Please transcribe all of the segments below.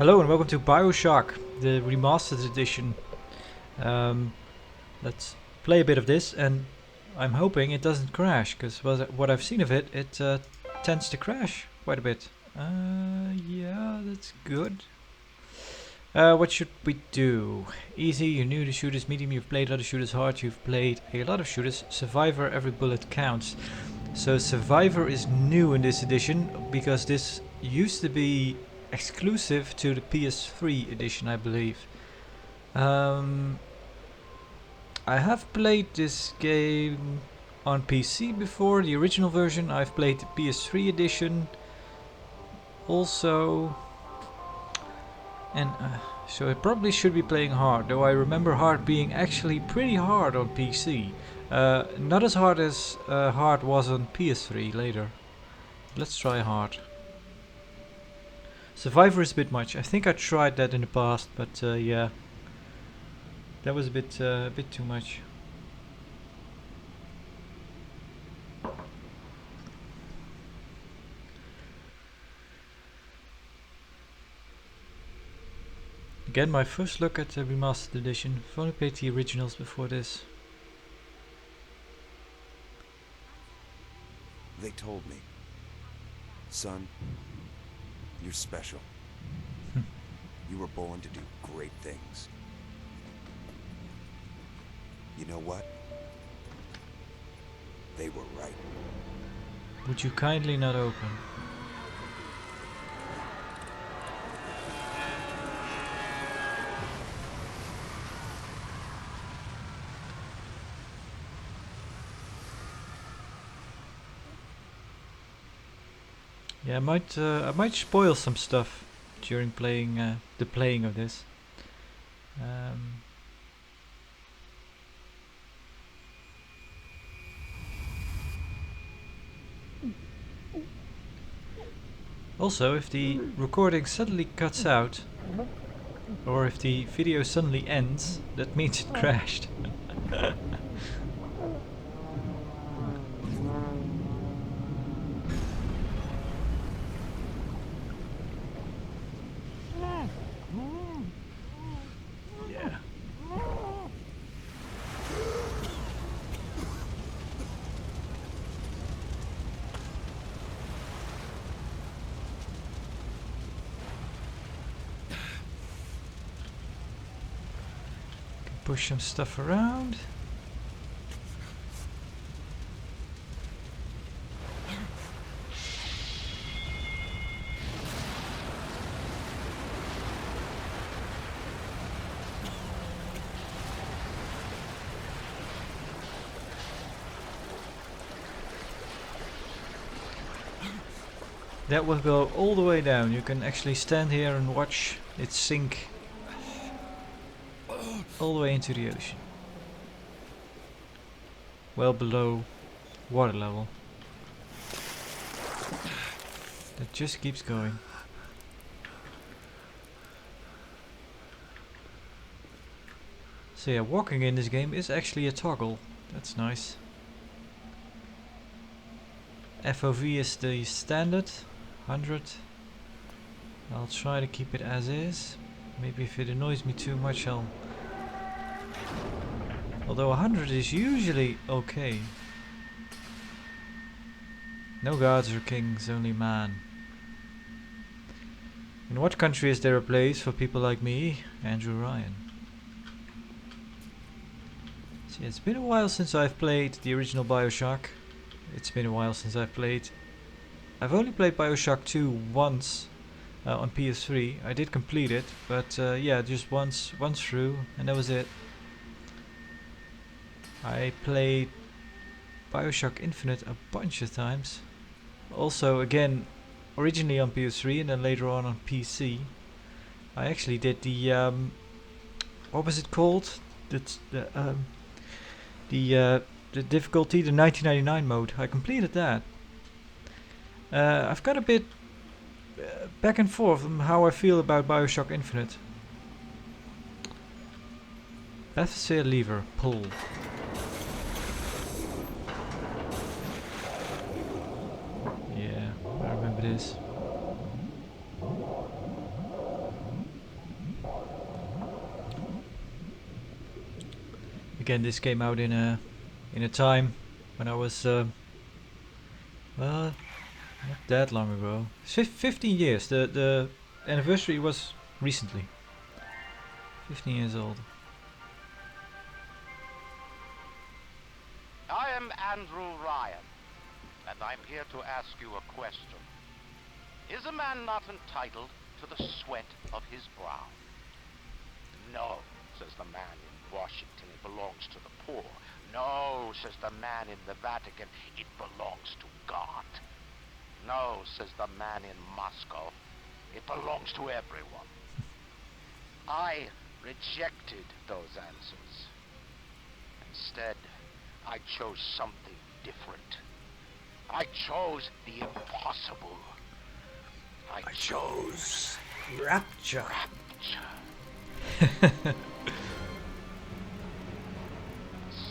Hello and welcome to Bioshock, the Remastered edition. Um, let's play a bit of this, and I'm hoping it doesn't crash, because what I've seen of it, it tends to crash quite a bit. Yeah, that's good. What should we do? Easy, you're new to shooters. Medium, you've played other shooters. Hard, you've played a lot of shooters. Survivor, every bullet counts. So Survivor is new in this edition, because this used to be exclusive to the PS3 edition, I believe. Um, I have played this game on PC before, the original version. I've played the PS3 edition also, and so I probably should be playing hard, though I remember hard being actually pretty hard on PC. Not as hard as hard was on PS3 later. Let's try hard. Survivor is a bit much. I think I tried that in the past, but yeah, that was a bit too much. Again, my first look at the remastered edition. I've only played the originals before this. They told me, son, you're special. You were born to do great things. You know what? They were right. Would you kindly not open? Yeah, I might spoil some stuff during playing the playing of this. Also, if the recording suddenly cuts out, or if the video suddenly ends, that means it crashed. Yeah. Can push some stuff around. That will go all the way down. You can actually stand here and watch it sink all the way into the ocean. Well below water level. That just keeps going. So yeah, walking in this game is actually a toggle. That's nice. FOV is the standard, 100. I'll try to keep it as is. Maybe if it annoys me too much I'll... Although 100 is usually okay. No gods or kings, only man. In what country is there a place for people like me, Andrew Ryan? See, it's been a while since I've played the original Bioshock. It's been a while since I've played... I've only played Bioshock 2 once on PS3. I did complete it, but yeah, just once through, and that was it. I played Bioshock Infinite a bunch of times. Also, again, originally on PS3 and then later on PC. I actually did the what was it called? The difficulty, the 1999 mode. I completed that. I've got a bit back and forth on how I feel about Bioshock Infinite. FC lever, pull. Yeah, I remember this. again, this came out in a time when I was well, not that long ago. 15 years. The anniversary was recently. 15 years old. I am Andrew Ryan, and I'm here to ask you a question. Is a man not entitled to the sweat of his brow? No, says the man in Washington, it belongs to the poor. No, says the man in the Vatican, it belongs to God. No, says the man in Moscow, it belongs to everyone. I rejected those answers. Instead, I chose something different. I chose the impossible. I chose Rapture. rapture. A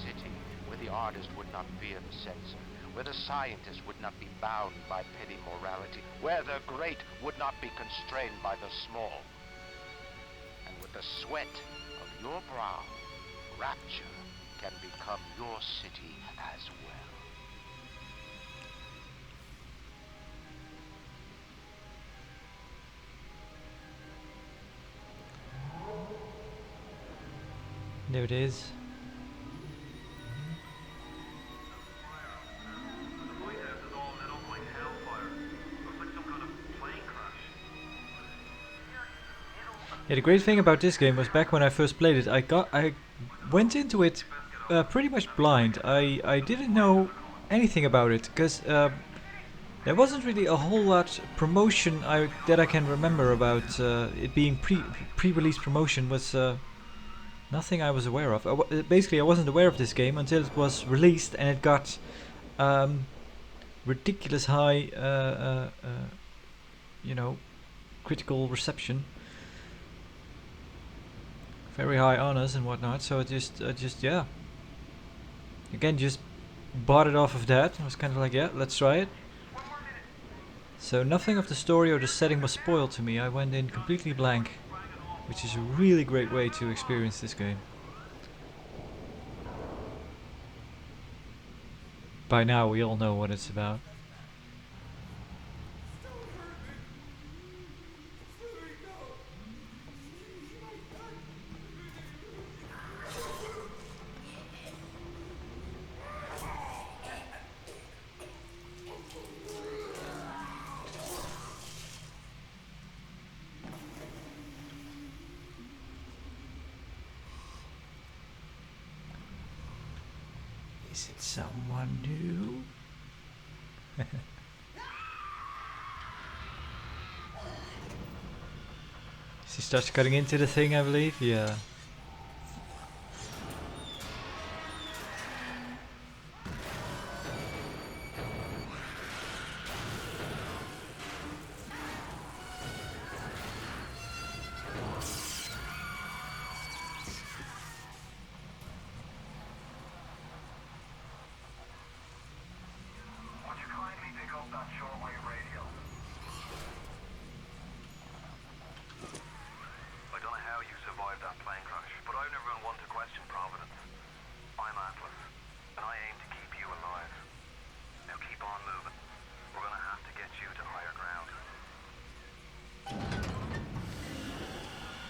city where the artist would not fear the censor, where the scientist would not be bound by petty morality, where the great would not be constrained by the small. And with the sweat of your brow, rapture can become your city as well. There it is. Yeah, the great thing about this game was back when I first played it, I went into it pretty much blind. I didn't know anything about it because there wasn't really a whole lot promotion that I can remember about it being pre-release promotion was nothing I was aware of. Basically, I wasn't aware of this game until it was released and it got ridiculous high, you know, critical reception. Very high honors and whatnot, so I just yeah. Again, just bought it off of that. I was kind of like, yeah, let's try it. So nothing of the story or the setting was spoiled to me. I went in completely blank, which is a really great way to experience this game. By now, we all know what it's about. Is it someone new? He starts cutting into the thing, I believe. Yeah.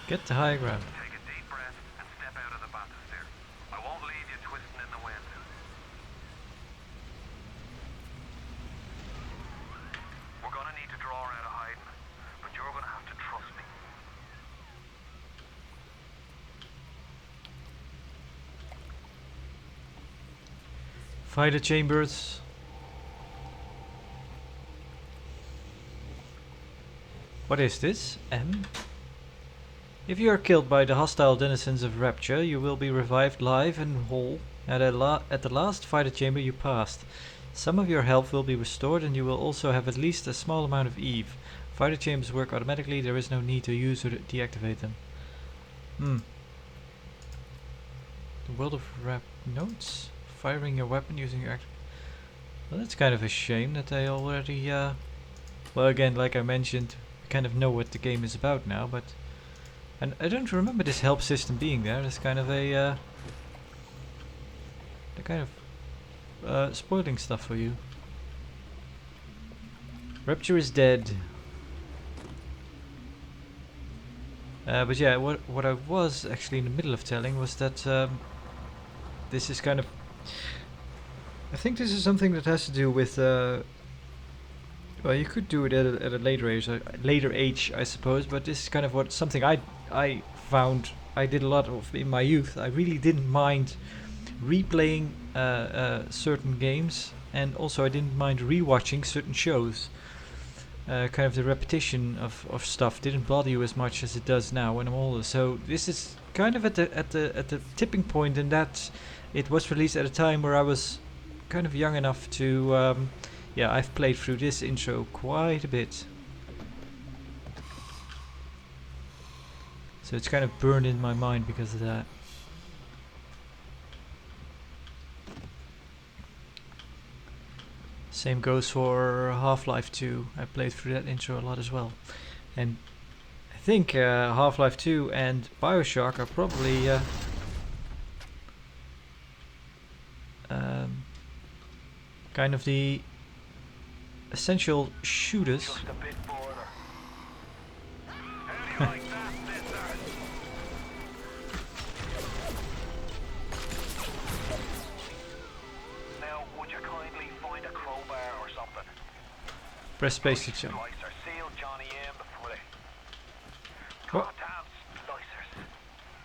Get to high ground. Take a deep breath and step out of the bathysphere. I won't leave you twisting in the wind. We're gonna need to draw her out of hiding, but you're gonna have to trust me. Fighter chambers. What is this? M? If you are killed by the hostile denizens of Rapture, you will be revived live and whole at the last fighter chamber you passed. Some of your health will be restored and you will also have at least a small amount of Eve. Fighter chambers work automatically, there is no need to use or deactivate them. The World of Rap notes? Firing your weapon using your well, that's kind of a shame that they already well, again, like I mentioned, I kind of know what the game is about now, but and I don't remember this help system being there. It's kind of a they're kind of spoiling stuff for you. Rapture is dead. But yeah, what I was actually in the middle of telling was that this is kind of... I think this is something that has to do with... well, you could do it at a later age, I suppose. But this is kind of something I found I did a lot of in my youth. I really didn't mind replaying certain games, and also I didn't mind rewatching certain shows. Kind of the repetition of stuff didn't bother you as much as it does now when I'm older. So this is kind of at the tipping point in that it was released at a time where I was kind of young enough to yeah, I've played through this intro quite a bit. So it's kind of burned in my mind because of that. Same goes for Half-Life 2. I played through that intro a lot as well. And I think Half-Life 2 and Bioshock are probably kind of the essential shooters. Press space to jump. Oh.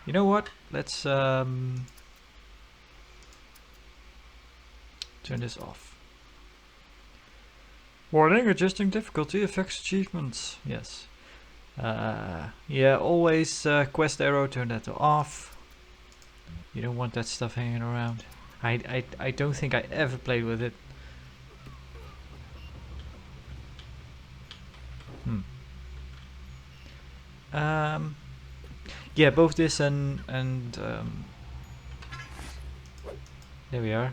You know what? Let's turn this off. Warning, adjusting difficulty affects achievements. Yes. Yeah, always quest arrow, turn that to off. You don't want that stuff hanging around. I don't think I ever played with it. Yeah, both this and there we are.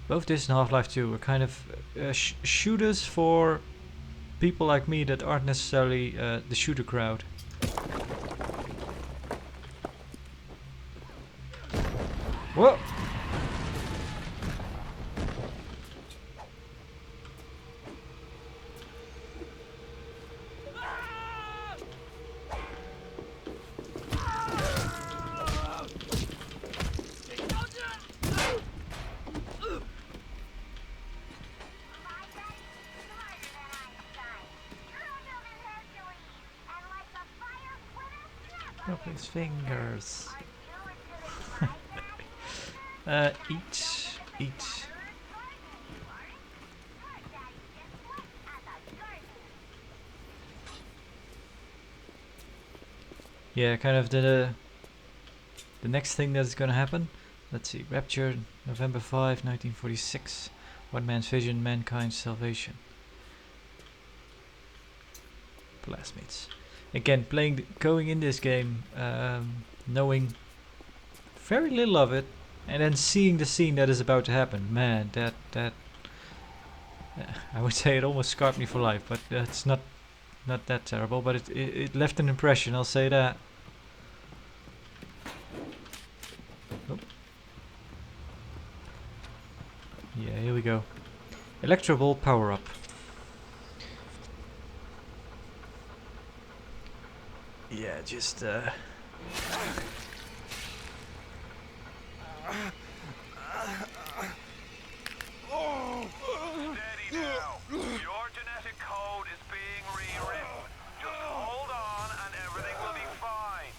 Both this and Half-Life 2 are kind of shooters for people like me that aren't necessarily the shooter crowd. Whoa! Drop his fingers. Eat. Yeah, kind of the next thing that's gonna happen. Let's see, Rapture, November 5, 1946. One man's vision, mankind's salvation. Plasmids. Again, going in this game, knowing very little of it, and then seeing the scene that is about to happen. Man, that I would say it almost scarred me for life, but that's not that terrible. But it left an impression. I'll say that. Oh. Yeah, here we go. Electro Ball power up. Yeah, just Steady now. Your genetic code is being rewritten. Just hold on and everything will be fine.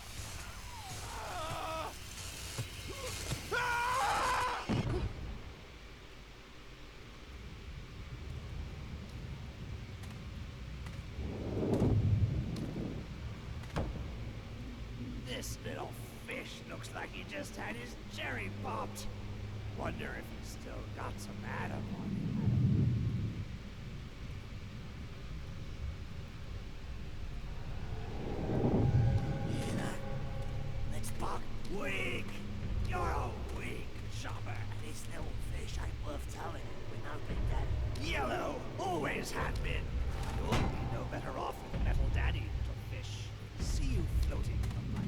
This little fish looks like he just had his cherry popped. Wonder if he's still got some Adam on him. Let's buck weak. You're a weak shopper. This little fish ain't worth telling with no big daddy. Yellow always had been. You'll be no better off with a metal daddy, little fish. See you floating on my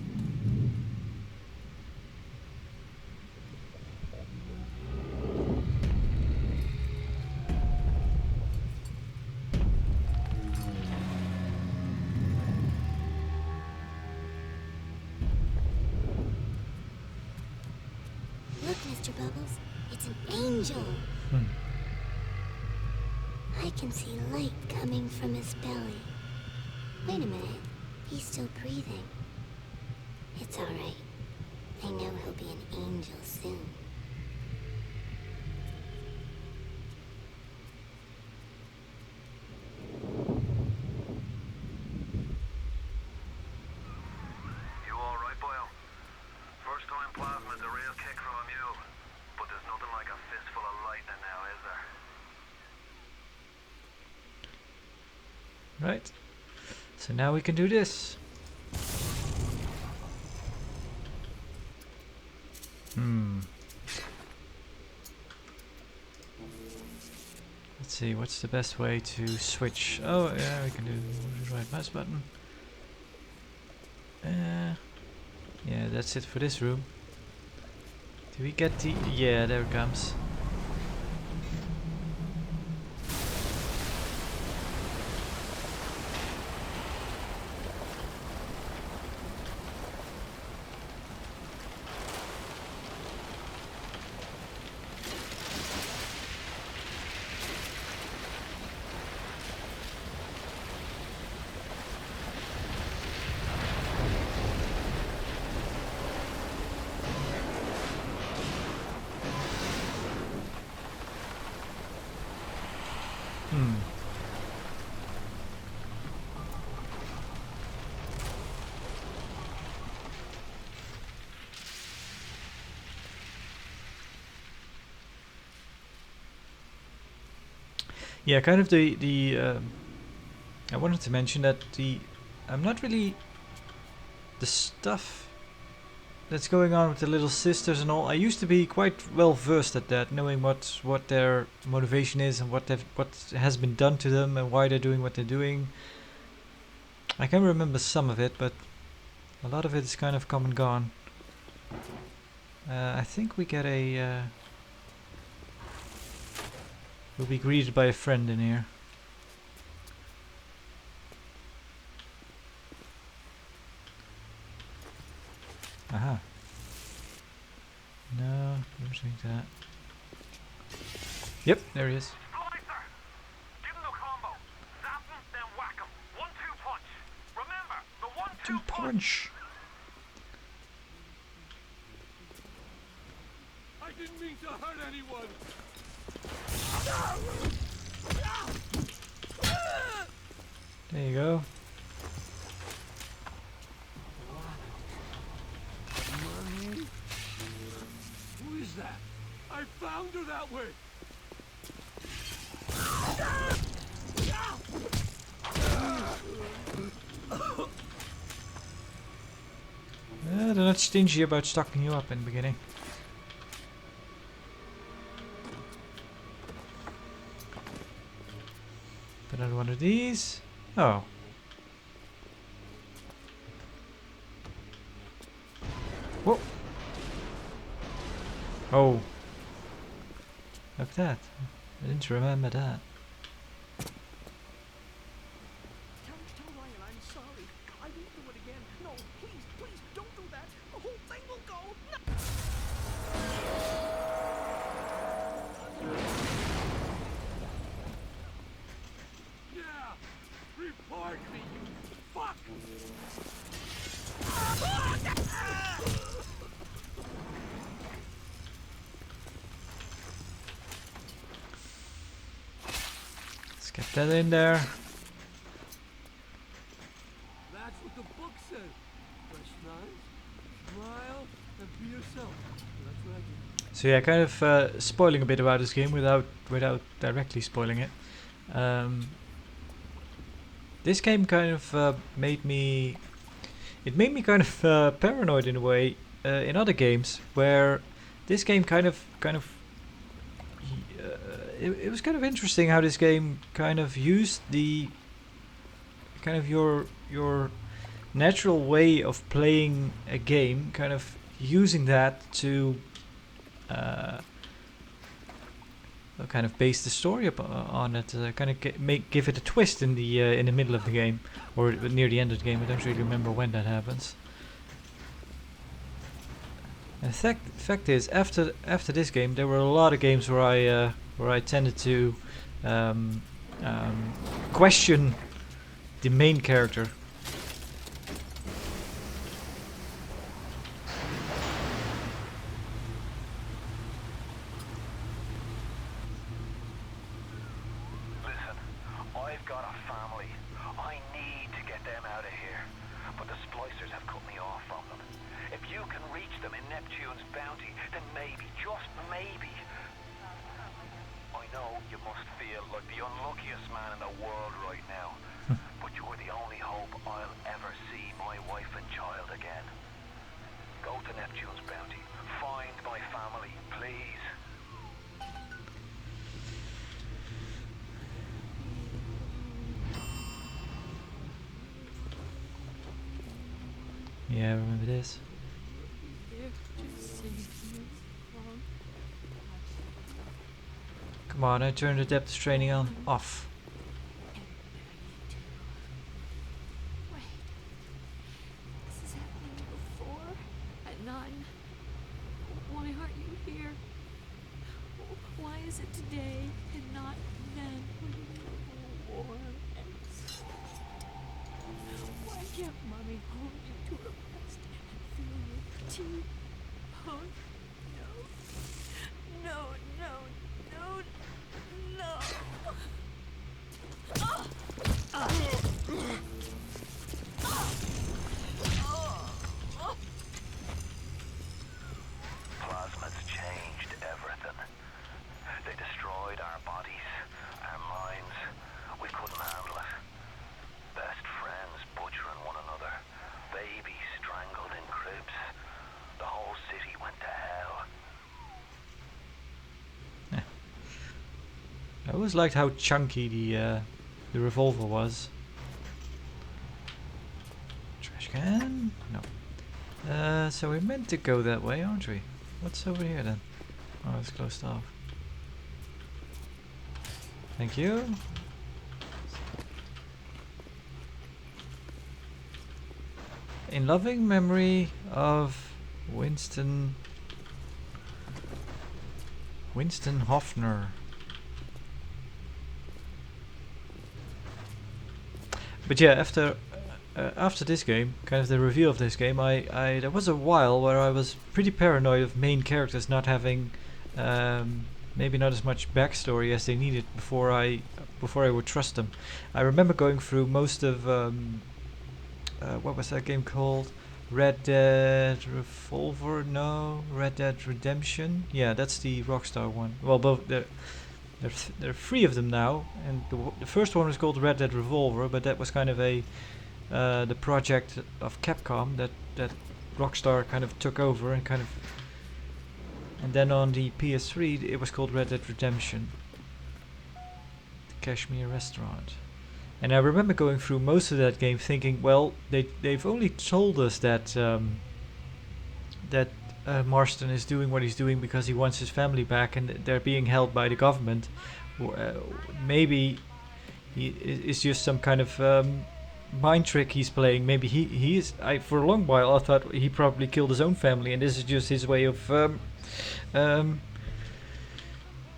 Bubbles. It's an angel. Hmm. I can see light coming from his belly. Wait a minute. He's still breathing. It's alright. I know he'll be an angel soon. You alright, Boyle? First time plasma's a real kick from a mule. But there's nothing like a fistful of lightning now, is there? Right. So now we can do this. Let's see, what's the best way to switch? Oh, yeah, we can do the right mouse button. Yeah, that's it for this room. Do we get the... Yeah, there it comes. Yeah, kind of I wanted to mention that I'm not really the stuff that's going on with the little sisters and all. I used to be quite well versed at that, knowing what their motivation is and what has been done to them and why they're doing what they're doing. I can remember some of it, but a lot of it is kind of come and gone. I think we get a... we'll be greeted by a friend in here. Aha. No, don't think that. Yep, there he is. Slicer! Give him the combo. Zap him, then whack him. 1-2 punch. Remember, the 1-2 punch. I didn't mean to hurt anyone. There you go. Money? Who is that? I found her that way. They're not stingy about stocking you up in the beginning. Another one of these. Oh. Whoa. Oh. Look at that. I didn't remember that. Tell Ryan I'm sorry. I won't do it again. No, please, please don't do that. The whole thing will go. Yeah, report me, you fuck. Let's get that in there. That's what the book said. Fresh knives, smile, and be yourself. That's what I do. So yeah, kind of spoiling a bit about this game without directly spoiling it. This game kind of made me kind of paranoid in a way in other games, where this game kind of it was kind of interesting how this game kind of used the kind of your natural way of playing a game, kind of using that to kind of base the story on it, kind of give it a twist in the middle of the game, or near the end of the game. I don't really remember when that happens. And fact is, after this game, there were a lot of games where I tended to um, question the main character. Listen, I've got a family. I need to get them out of here. But the splicers have cut me off from them. If you can reach them in Neptune's bounty, then maybe, just maybe. I know you must feel like the unluckiest man in the world right now. But you're the only hope I'll ever see my wife and child again. Go to Neptune's bounty. Find my family, please. Yeah, I remember this. Come on, I turned the depth training on off. Wait. This has happened before? At 9? Why aren't you here? Why is it today and not then when the war ends? Why can't Mommy hold you to her breast and feel your teeth? Oh, no. No, no, no, no. Plasma's changed everything. They destroyed our bodies, our minds. We couldn't handle it. Best friends butchering one another. Babies strangled in cribs. The whole city went to hell. I always liked how chunky the revolver was. Trash can? No. So we're meant to go that way, aren't we? What's over here then? Oh, it's closed off. Thank you. In loving memory of Winston Hoffner. But yeah, after this game, kind of the review of this game, I there was a while where I was pretty paranoid of main characters not having maybe not as much backstory as they needed before I would trust them. I remember going through most of what was that game called? Red Dead Revolver? No, Red Dead Redemption. Yeah, that's the Rockstar one. Well, both there are three of them now, and the first one was called Red Dead Revolver, but that was kind of a the project of Capcom that Rockstar kind of took over and kind of. And then on the PS3, it was called Red Dead Redemption. The Kashmir Restaurant. And I remember going through most of that game thinking, well, they've only told us that Marston is doing what he's doing because he wants his family back and they're being held by the government. Maybe it's just some kind of mind trick he's playing. Maybe he is. For a long while I thought he probably killed his own family and this is just his way of kind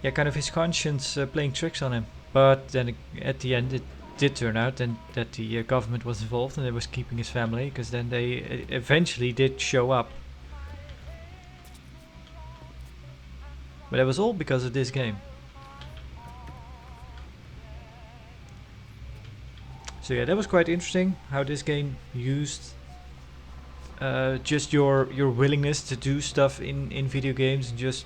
of his conscience playing tricks on him. But then at the end it did turn out and that the government was involved and it was keeping his family, because then they eventually did show up. But it was all because of this game. So yeah, that was quite interesting how this game used just your willingness to do stuff in video games and just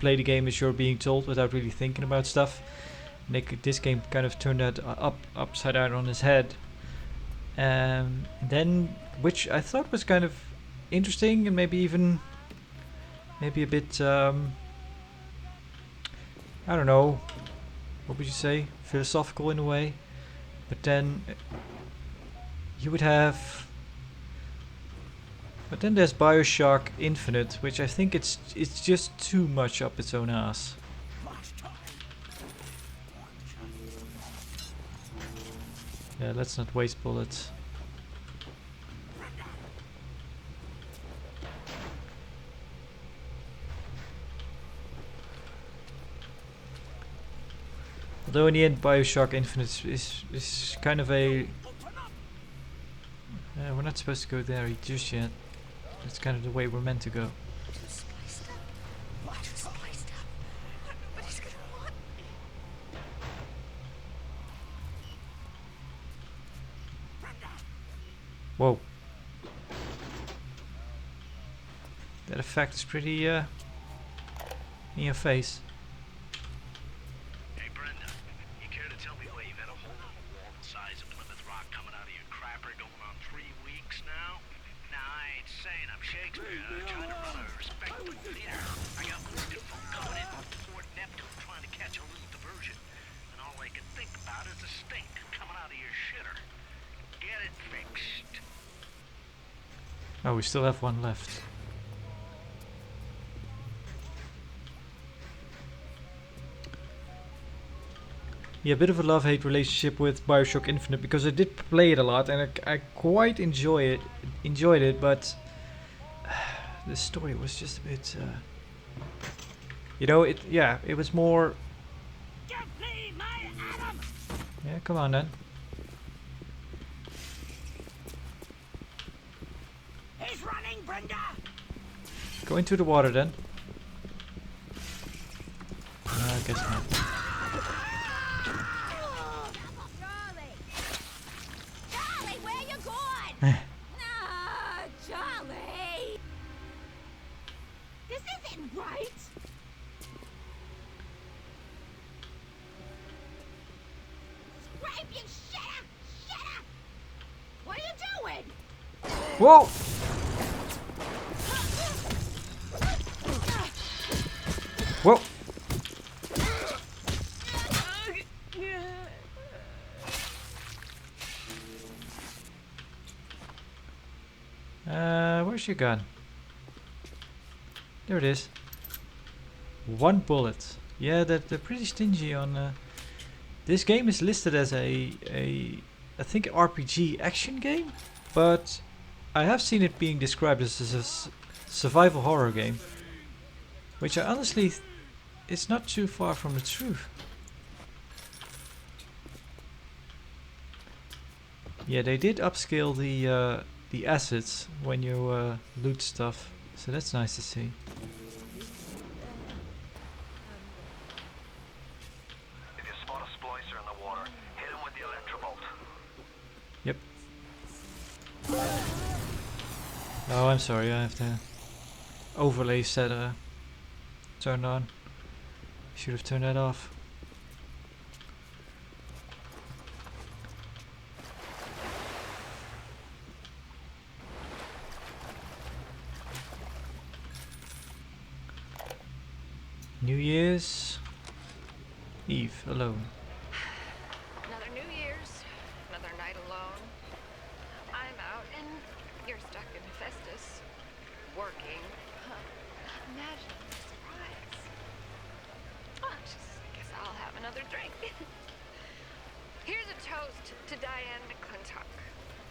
play the game as you're being told without really thinking about stuff. This game kind of turned that upside down on his head. Then, which I thought was kind of interesting and maybe a bit, I don't know, what would you say, philosophical in a way. But then you would have. But then there's Bioshock Infinite, which I think it's just too much up its own ass. Yeah, let's not waste bullets. Although in the end Bioshock Infinite is kind of a... we're not supposed to go there just yet. That's kind of the way we're meant to go. Too spiced up. Why too spiced up? Nobody's gonna want me. Whoa. That effect is pretty in your face. Hey Brenda, you care to tell me why you've had a hole in the wall the size of Plymouth Rock coming out of your crapper going on 3 weeks now? Nah, I ain't saying I'm Shakespeare. I'm trying to run a respectable theater. I got wounded folk coming in from Fort Neptune trying to catch a little diversion. And all I can think about is the stink coming out of your shitter. Get it fixed. Oh, we still have one left. Yeah, a bit of a love-hate relationship with Bioshock Infinite because I did play it a lot and I quite enjoyed it, but the story was just a bit, you know, it was more. Give me my Adam! Yeah, come on then. He's running, Brenda! Go into the water then. I guess not. Charlie, where you going? Nah, Charlie. This isn't right! Scrape, you shitter! Shitter! What are you doing? Whoa! Whoa! Where's your gun? There it is. 1 bullet. Yeah, they're pretty stingy on. This game is listed as I think RPG action game, but I have seen it being described as a survival horror game, which I honestly it's not too far from the truth. Yeah, they did upscale the assets when you loot stuff, so that's nice to see. If you spot a splicer in the water, hit him with the electrobolt. Yep. Oh, I'm sorry, I have the overlay set turned on. Should have turned that off. New Year's Eve alone. Another New Year's, another night alone. I'm out and you're stuck in Festus, working. Imagine the surprise. Oh, guess I'll have another drink. Here's a toast to Diane McClintock,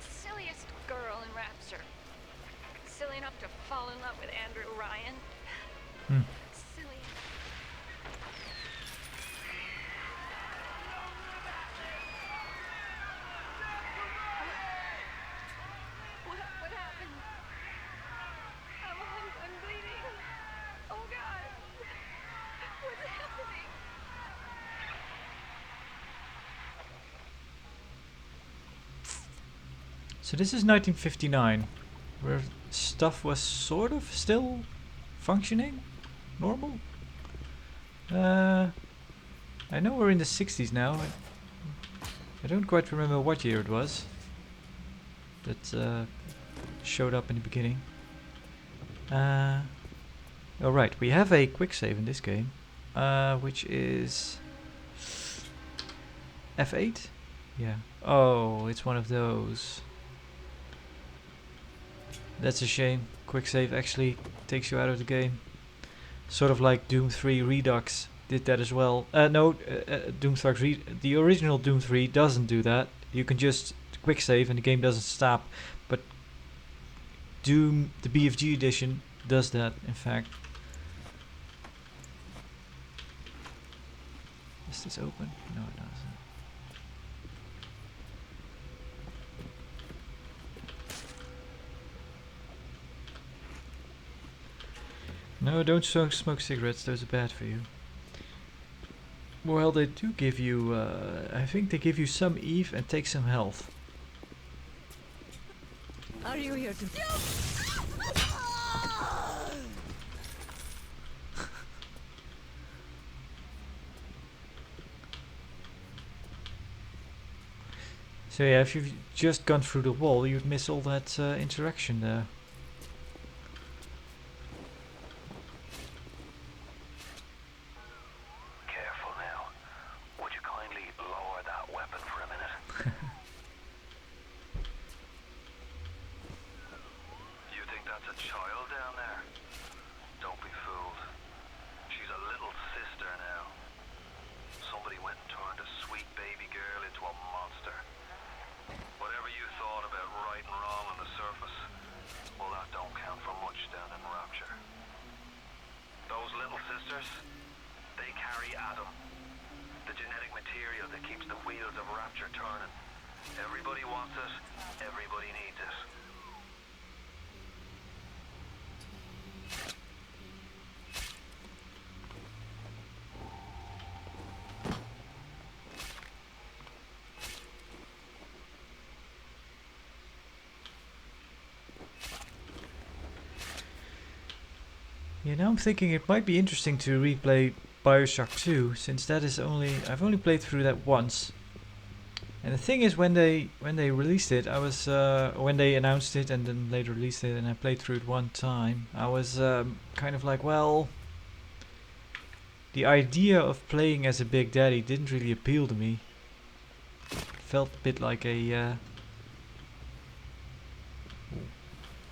silliest girl in Rapture. Silly enough to fall in love with Andrew Ryan. Silly. What happened? I'm bleeding. Oh God. What's happening? So this is 1959, where stuff was sort of still functioning, normal. I know we're in the 60s now. I don't quite remember what year it was that showed up in the beginning. Alright, we have a quick save in this game, which is F8? Yeah. Oh, it's one of those. That's a shame. Quick save actually takes you out of the game. Sort of like Doom 3 Redux did that as well. Doom 3 the original Doom 3 doesn't do that. You can just quick save and the game doesn't stop. But Doom, the BFG edition, does that in fact. Does this open? No, it doesn't. No, don't smoke cigarettes, those are bad for you. Well, they do give you, I think they give you some EVE and take some health. Are you here to... So yeah, if you've just gone through the wall, you'd miss all that interaction there. Careful now. Would you kindly lower that weapon for a minute? You think that's a child down there? Don't be fooled. She's a little sister now. Somebody went and turned a sweet baby girl into a monster. Whatever you thought about right and wrong on the surface, well, that don't count for much down in Rapture. Those little sisters, they carry Adam, the genetic material that keeps the wheels of Rapture turning. Everybody wants it, everybody needs it. Yeah, now I'm thinking it might be interesting to replay Bioshock 2, since that is I've only played through that once. And the thing is, when they released it, I was when they announced it and then later released it, and I played through it one time, I was kind of like, well, the idea of playing as a Big Daddy didn't really appeal to me. It felt a bit like a ooh,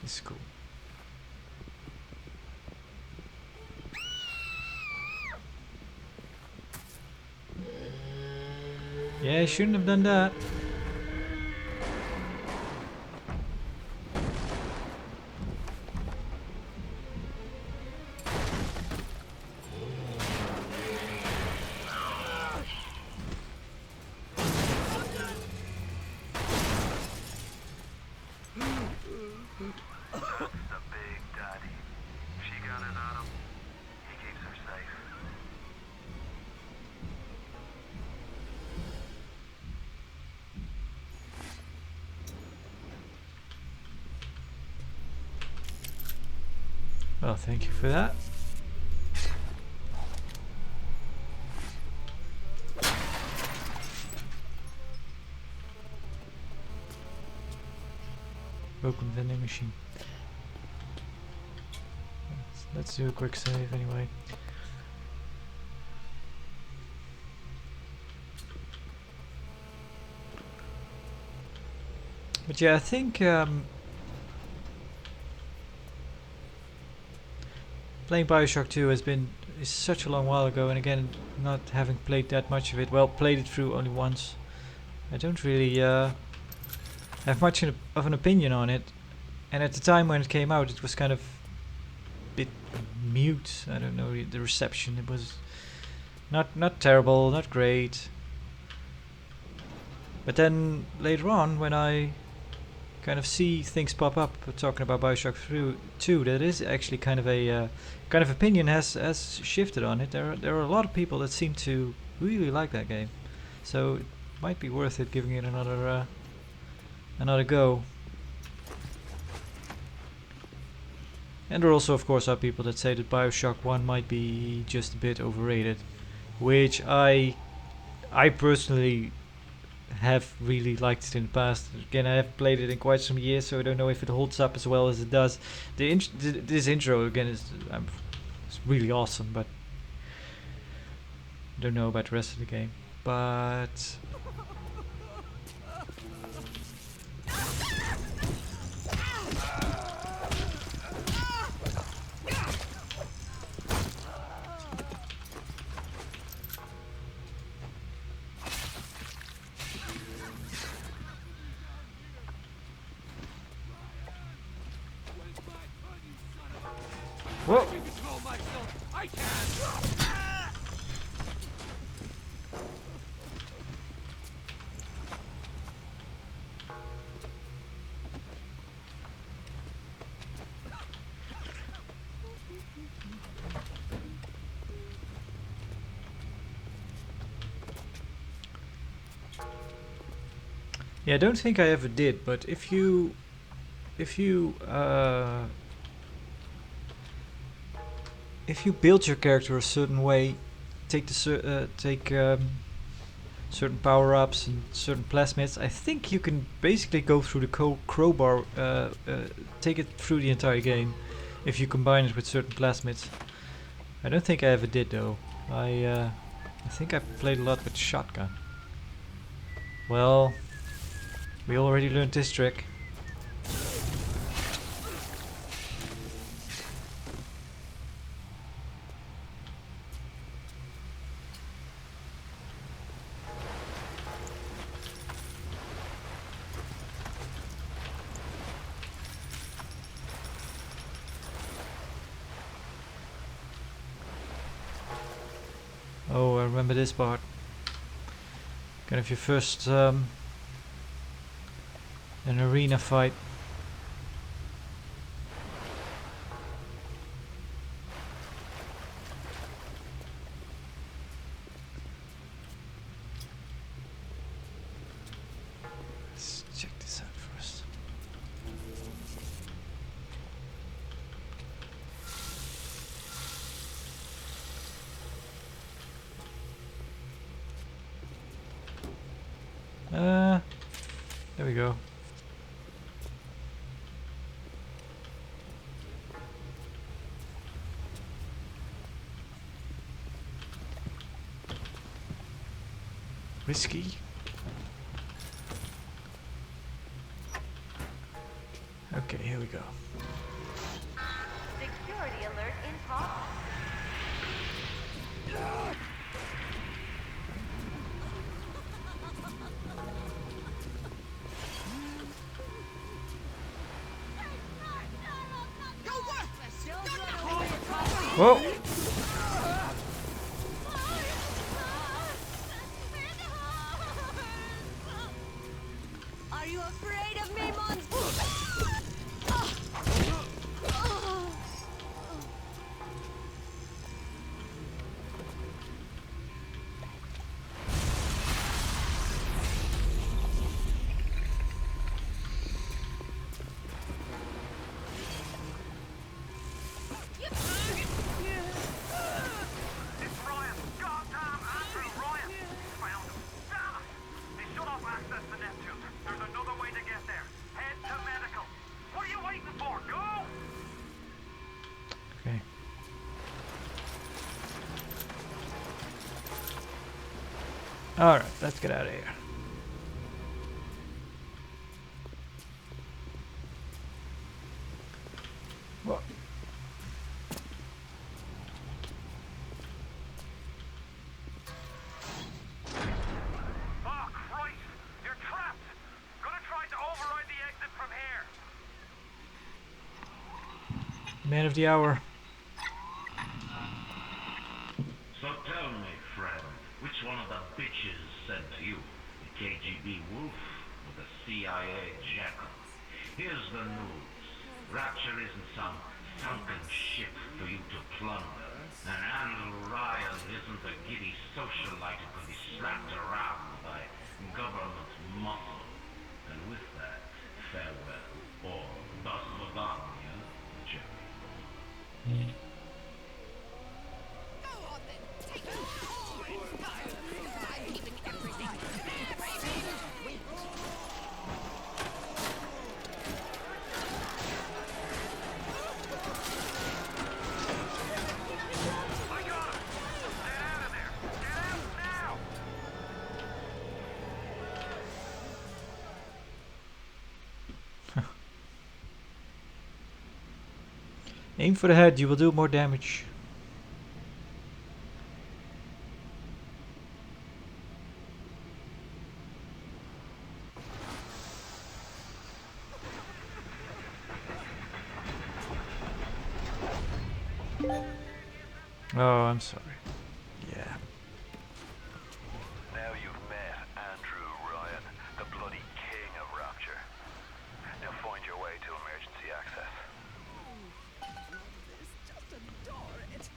this is cool. Yeah, I shouldn't have done that. The Big Daddy. She got it, Adam. He keeps her safe. Well, thank you for that. Broken vending machine. Let's do a quick save anyway. But yeah, I think playing Bioshock 2 is such a long while ago, and again, not having played that much of it. Well, played it through only once. I don't really have much of an opinion on it. And at the time when it came out, it was kind of a bit mute. I don't know, the reception. It was not terrible, not great. But then later on, when I kind of see things pop up talking about Bioshock 2, that is actually kind of a kind of opinion has shifted on it. There are a lot of people that seem to really like that game, so it might be worth it giving it another go. And there also, of course, are people that say that Bioshock 1 might be just a bit overrated, which I personally have really liked it in the past. Again, I haven't played it in quite some years, so I don't know if it holds up as well as it does. This intro again is it's really awesome, but I don't know about the rest of the game. But whoa! Yeah, I don't think I ever did, but if you if you build your character a certain way, take certain power-ups and certain plasmids, I think you can basically go through the crowbar, take it through the entire game, if you combine it with certain plasmids. I don't think I ever did though. I think I played a lot with shotgun. Well, we already learned this trick. Oh, I remember this part. Kind of your first an arena fight. Let's check this out first. There we go. Whiskey. Okay, here we go. Security alert in progress. Whoa! Are you afraid of me, monster? It's Ryan! Goddamn Andrew Ryan! Found him! Damn it! They shut off access to Neptune. There's another way to get there. Head to medical. What are you waiting for? Go! Okay. Alright, let's get out of here. Whoa. Oh, Christ! You're trapped! Gonna try to override the exit from here. Man of the hour. So tell me, friend, which one of the bitches sent you? The KGB wolf or the CIA jackal? Here's the news. Rapture isn't some sunken ship for you to plunder. And Andrew Ryan isn't a giddy socialite who can be slapped around by government muscle. And with that, farewell, or Dos Lavagna, Jerry. I got him! Get out of there! Get out now! Aim for the head, you will do more damage. Oh, I'm sorry. Yeah. Now you've met Andrew Ryan, the bloody king of Rapture. Now find your way to emergency access. Just adore it.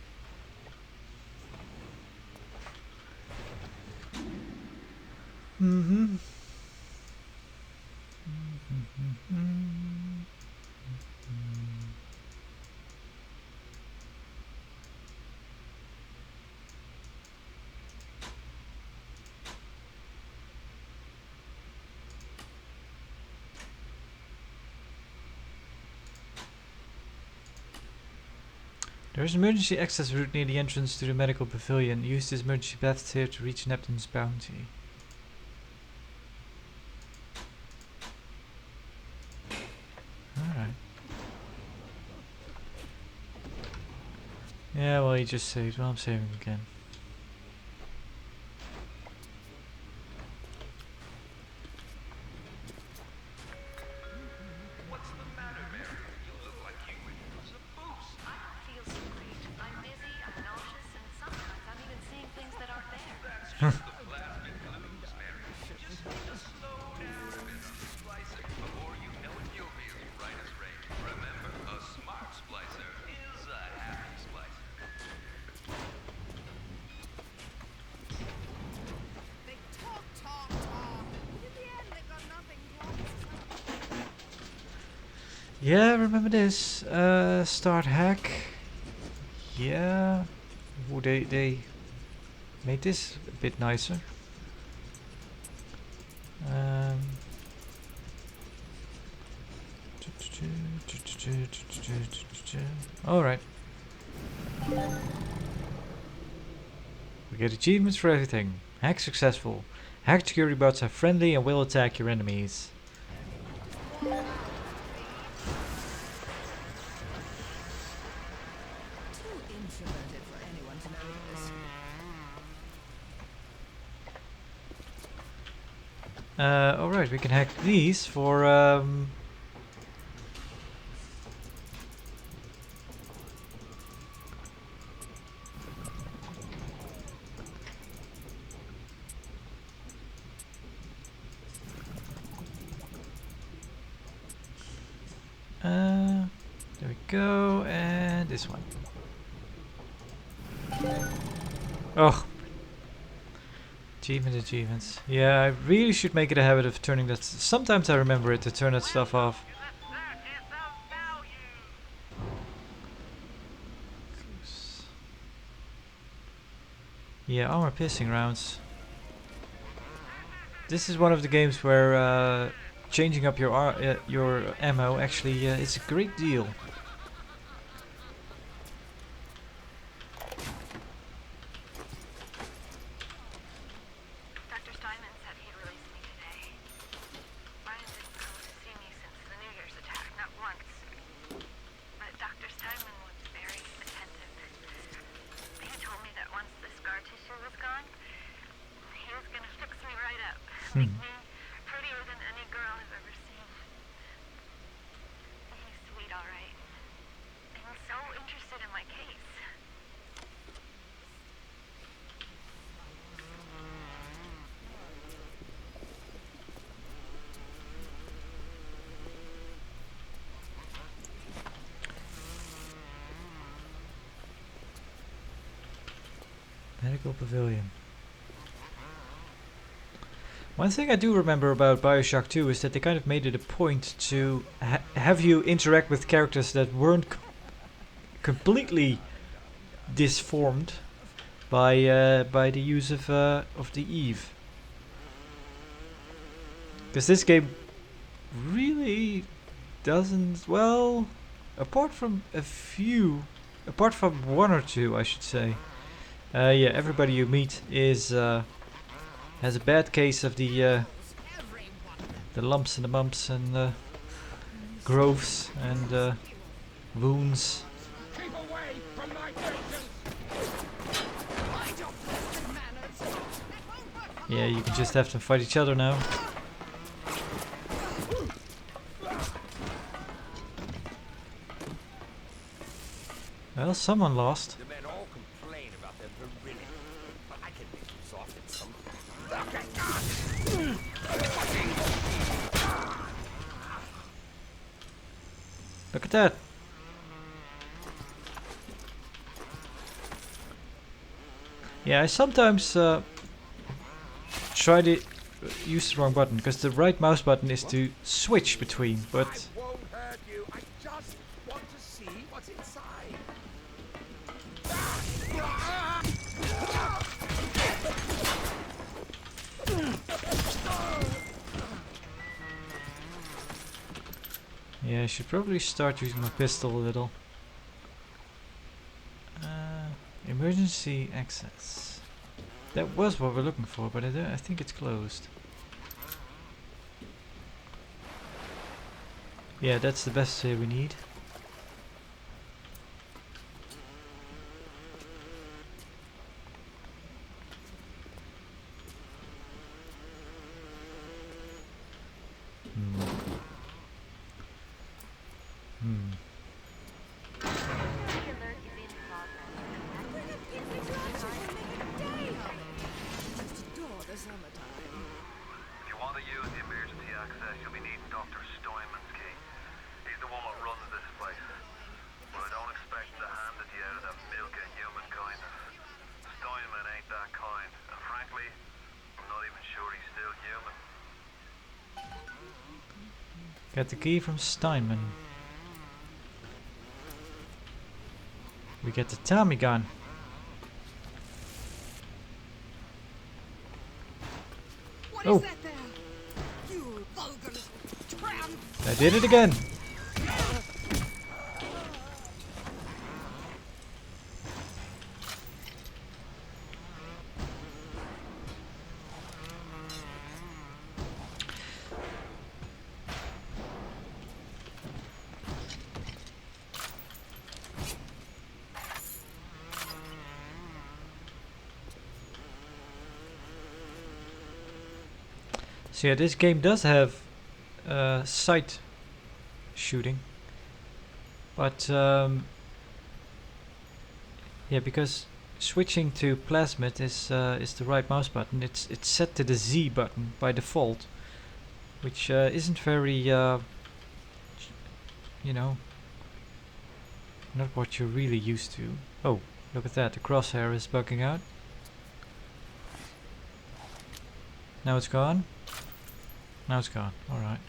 There is an emergency access route near the entrance to the medical pavilion. Use this emergency path here to reach Neptune's bounty. Alright. Yeah, well, he just saved. Well, I'm saving again. What's the matter, Mary? You look like you went through some boost. I don't feel so great. I'm dizzy, I'm nauseous, and sometimes I'm even seeing things that aren't there. That's just the plastic blues, Mary. You just need to slow down a bit on the splicer. Before you know it, you'll be as right as rain. Remember, a smart splicer is a happy splicer. They talk, talk, talk. But in the end, they got nothing to say. Yeah, remember this. Start hack. Yeah. Oh, they made this a bit nicer. Alright. We get achievements for everything. Hack successful. Hacked security bots are friendly and will attack your enemies. Too introverted for anyone to notice. Alright, we can hack these for there we go, and this one. Oh, achievements. Yeah, I really should make it a habit of turning that. Sometimes I remember it to turn that stuff off. Yeah, armor piercing rounds. This is one of the games where changing up your ammo actually is a great deal. Dr. Steinman said he'd release me today. Brian didn't come to see me since the New Year's attack, not once. But Dr. Steinman was very attentive. He told me that once the scar tissue was gone, he was gonna fix me right up. Make me prettier than any girl I've ever seen. He's sweet, all right. And he's so interested in my case. Medical pavilion. One thing I do remember about Bioshock 2 is that they kind of made it a point to have you interact with characters that weren't completely disformed by the use of the Eve. Because this game really doesn't, well, apart from one or two, I should say. Yeah, everybody you meet is has a bad case of the lumps and the bumps and growths and wounds. Yeah, you can just have them fight each other now. Well, someone lost. The men all complain about their virility, but I can make them soft in some. Look at that. Yeah, I sometimes try to used the wrong button, because the right mouse button is to switch between, but I won't hurt you. I just want to see what's inside. yeah, I should probably start using my pistol a little. Emergency access. That was what we're looking for, but I think it's closed. Yeah, that's the best we need. If you want to use the emergency access, you'll be needing Dr. Steinman's key. He's the one that runs this place. But I don't expect him to hand it to you out of the milk of human kindness. Steinman ain't that kind, and frankly, I'm not even sure he's still human. Get the key from Steinman. We get the Tommy gun. What Oh. is that there? You vulgar little tramp! I did it again. So yeah, this game does have sight shooting, but yeah, because switching to plasmid is the right mouse button. It's set to the Z button by default, which isn't very you know, not what you're really used to. Oh, look at that! The crosshair is bugging out. Now it's gone. Now it's gone. All right.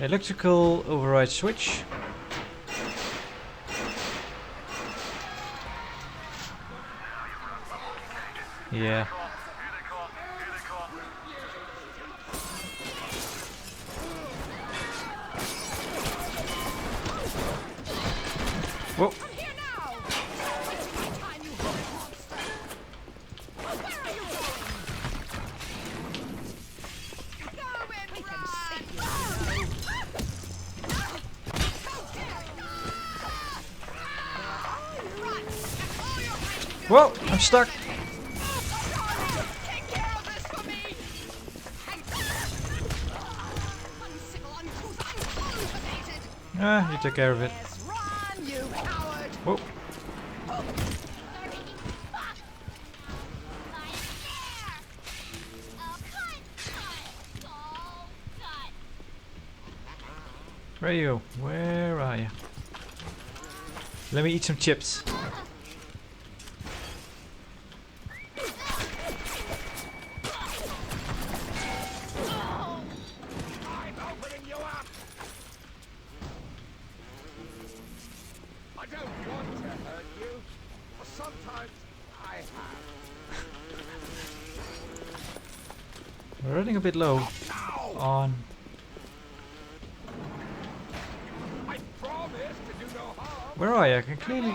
Electrical override switch. Yeah. Whoa. I'm here now! Wasting my time, you horrid monster! Where are you going? Go and we can save you, Whoa! I'm stuck. Take care of this for me! Uncivil, uncouth, uncultivated! Ah, you took care of it. Yes, run, you coward! Whoa. Where are you? Where are you? Let me eat some chips. I'm opening you up. I don't want to hurt you, but sometimes I have. We're running a bit low on. I promise to do no harm. Where are you? I can clearly.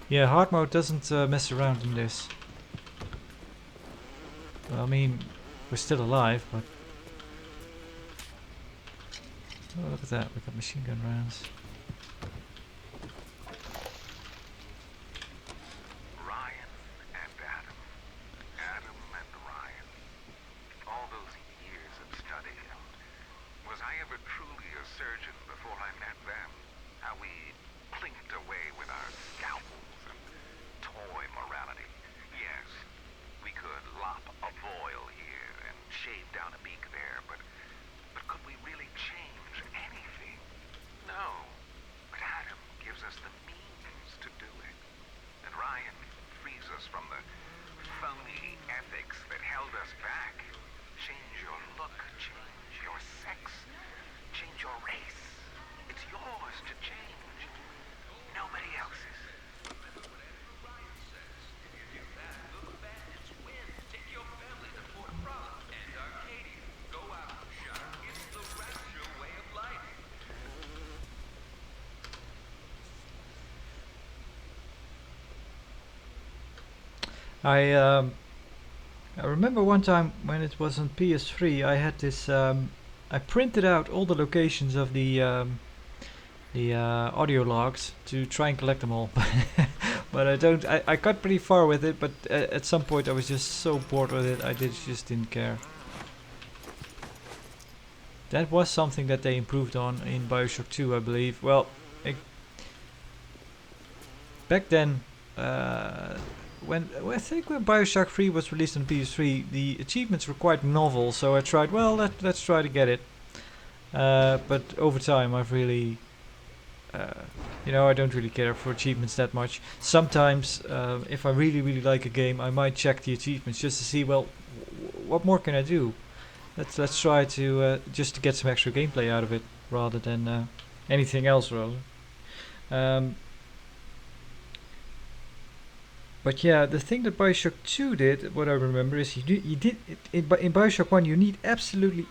Yeah, hard mode doesn't mess around in this. Well, I mean, we're still alive, but oh, look at that! We got machine gun rounds. Ryan and Adam. Adam and Ryan. All those years of study. Was I ever truly a surgeon I I remember one time when it was on PS3, I had this. I printed out all the locations of the audio logs to try and collect them all. But I don't. I got pretty far with it, but at some point I was just so bored with it. Just didn't care. That was something that they improved on in Bioshock 2, I believe. Well, back then, when I think when Bioshock 3 was released on PS3, the achievements were quite novel. So I tried. Well, let's try to get it. But over time, I've really, I don't really care for achievements that much. Sometimes, if I really like a game, I might check the achievements just to see. Well, what more can I do? Let's try to just to get some extra gameplay out of it, rather than anything else, rather. But yeah, the thing that Bioshock 2 did, what I remember, is you did in Bioshock 1 you need absolutely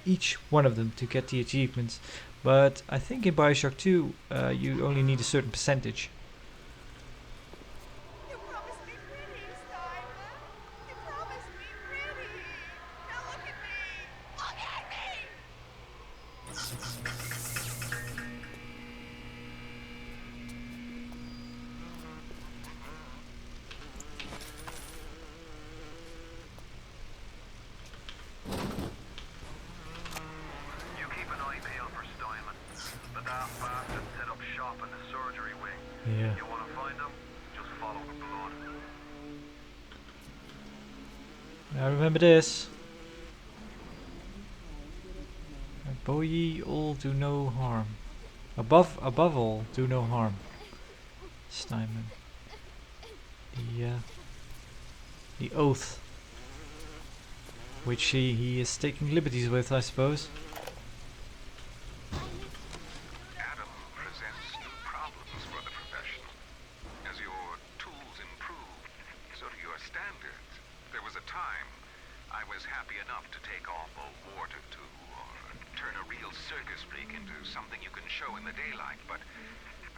each one of them to get the achievements, but I think in Bioshock 2 you only need a certain percentage. You promised me pretty, Simon. You promised me pretty. Now look at me. Look at me. You keep an eye peeled for Steinman. The daft bastard set up shop in the surgery wing. Yeah. You want to find him? Just follow the blood. Now remember this. Bow ye all do no harm. Above all, do no harm. Steinman. The oath, which he is taking liberties with, I suppose. Adam presents new problems for the profession. As your tools improve, so do your standards. There was a time I was happy enough to take off a wart or two, or turn a real circus freak into something you can show in the daylight, but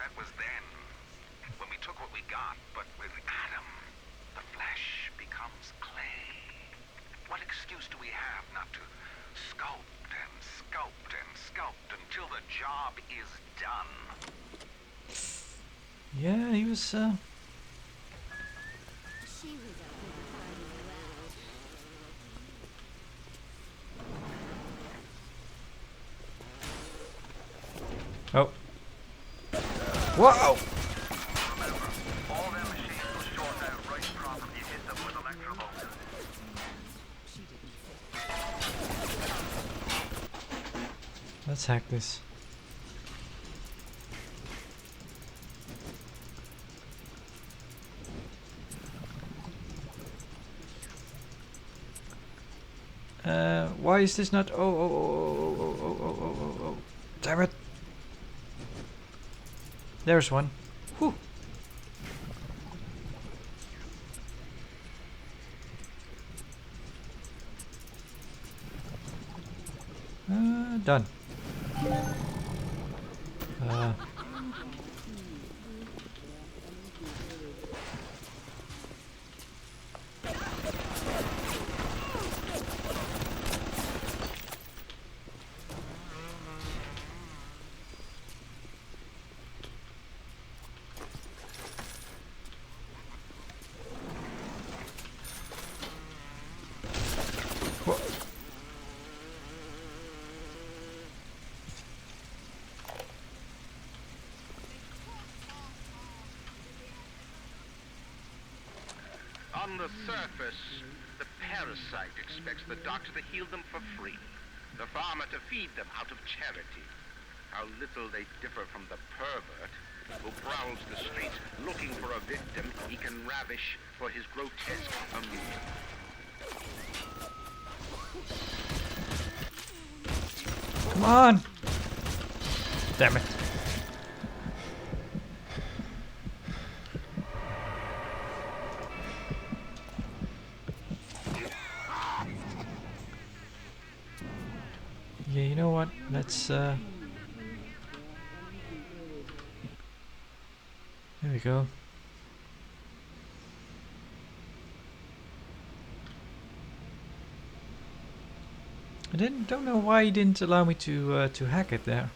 that was then, when we took what we got. But with Adam, the flesh becomes clay. What excuse do we have not to sculpt and sculpt and sculpt until the job is done? Yeah, he was. She was a good Oh. Whoa! Remember, all them machines will short out right from if you hit them with electrovolts. Let's hack this. Why is this not? Oh! Damn it! There's one. Whew. Done. On the surface, the parasite expects the doctor to heal them for free, the farmer to feed them out of charity. How little they differ from the pervert who prowls the streets looking for a victim he can ravish for his grotesque amusement. Come on! Damn it. Yeah, you know what? Let's there we go. I don't know why he didn't allow me to hack it there.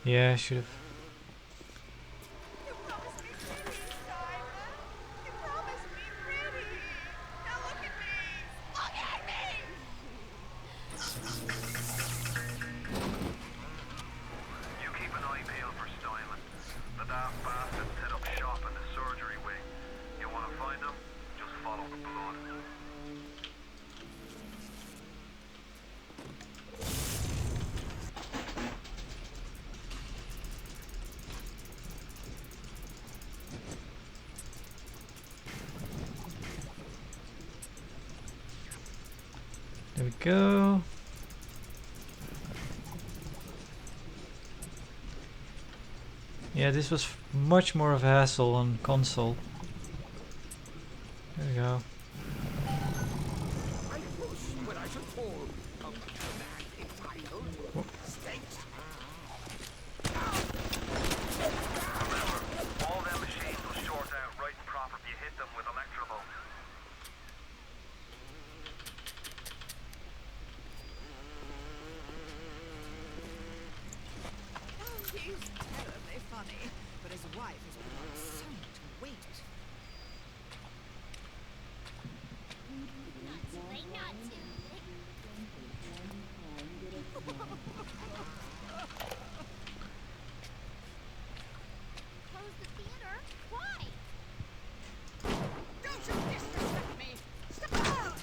Yeah, I should have. You promised me pretty, Simon. You promised me pretty. Now look at me. Look at me! You keep an eye peeled for Steinman. The daft bastard set up shop in the surgery wing. You want to find him? Just follow the blood. There we go. Yeah, this was much more of a hassle on console. There we go. I push when I should fall. A man entitled stinks. Remember, all them machines will short out right and proper if you hit them with electrovolt. Oh, he's terribly funny, but his wife has put on so much weight. Not too late, not too Close the theater? Why? Don't you disrespect me! Stop!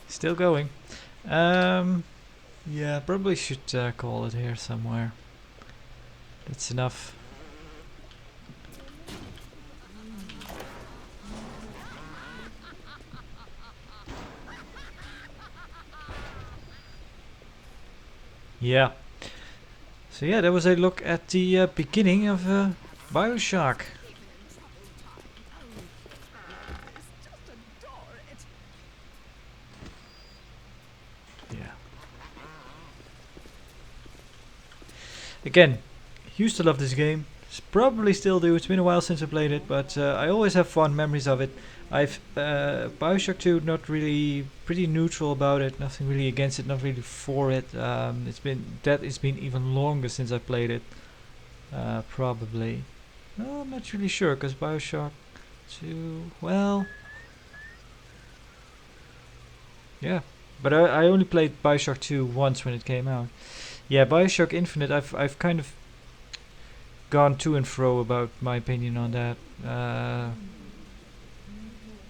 Still going. Yeah, probably should call it here somewhere. That's enough. Yeah. So yeah, that was a look at the beginning of Bioshock. Just adore it. Yeah. Again, used to love this game. Probably still do. It's been a while since I played it, but I always have fond memories of it. I've Bioshock 2, not really, pretty neutral about it. Nothing really against it, not really for it. It's been even longer since I played it. Probably. No, I'm not really sure, because Bioshock 2, well, yeah. But I only played Bioshock 2 once when it came out. Yeah, Bioshock Infinite, I've kind of gone to and fro about my opinion on that. I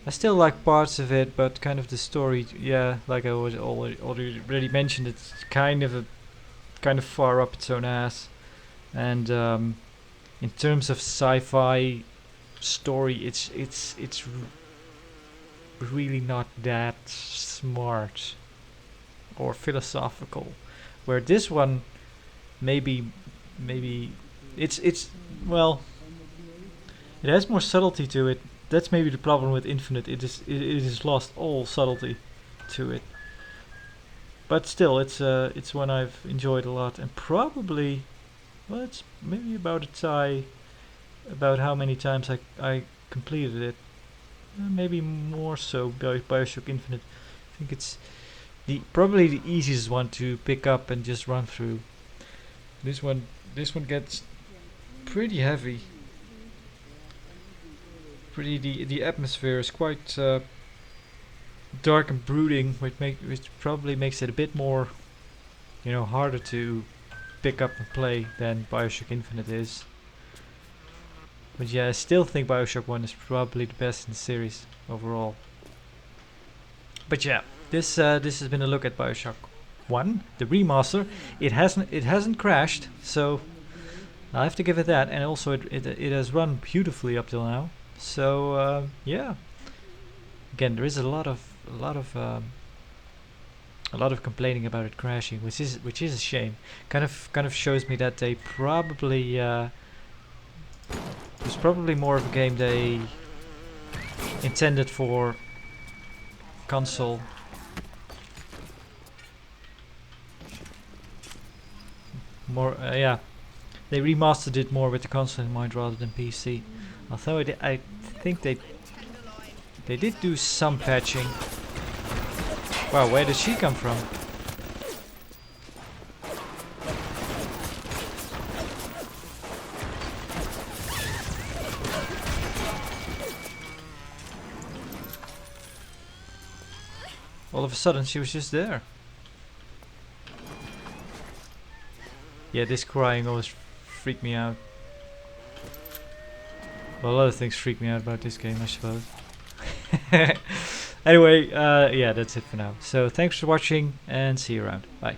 still like parts of it, but kind of the story, yeah, like I was already mentioned, it's kind of far up its own ass. And in terms of sci-fi story, it's really not that smart or philosophical. Where this one, maybe it's well, it has more subtlety to it. That's maybe the problem with Infinite. It is lost all subtlety to it. But still, it's one I've enjoyed a lot, and probably, well, it's maybe about a tie about how many times I completed it. Maybe more so Bioshock Infinite. I think it's probably the easiest one to pick up and just run through. This one gets pretty heavy. The atmosphere is quite dark and brooding, which probably makes it a bit more, harder to pick up and play than Bioshock Infinite is. But yeah, I still think Bioshock 1 is probably the best in the series overall. But yeah, this has been a look at Bioshock 1, the remaster. It hasn't crashed, so I have to give it that. And also, it has run beautifully up till now. So yeah, again, there is a lot of complaining about it crashing, which is a shame. Kind of shows me that they probably it was probably more of a game they intended for console. More, yeah, they remastered it more with the console in mind rather than PC. Although I think they did do some patching. Wow, where did she come from? All of a sudden she was just there. Yeah, this crying always freaked me out. Well, a lot of things freak me out about this game, I suppose. Anyway, yeah, that's it for now. So thanks for watching and see you around. Bye.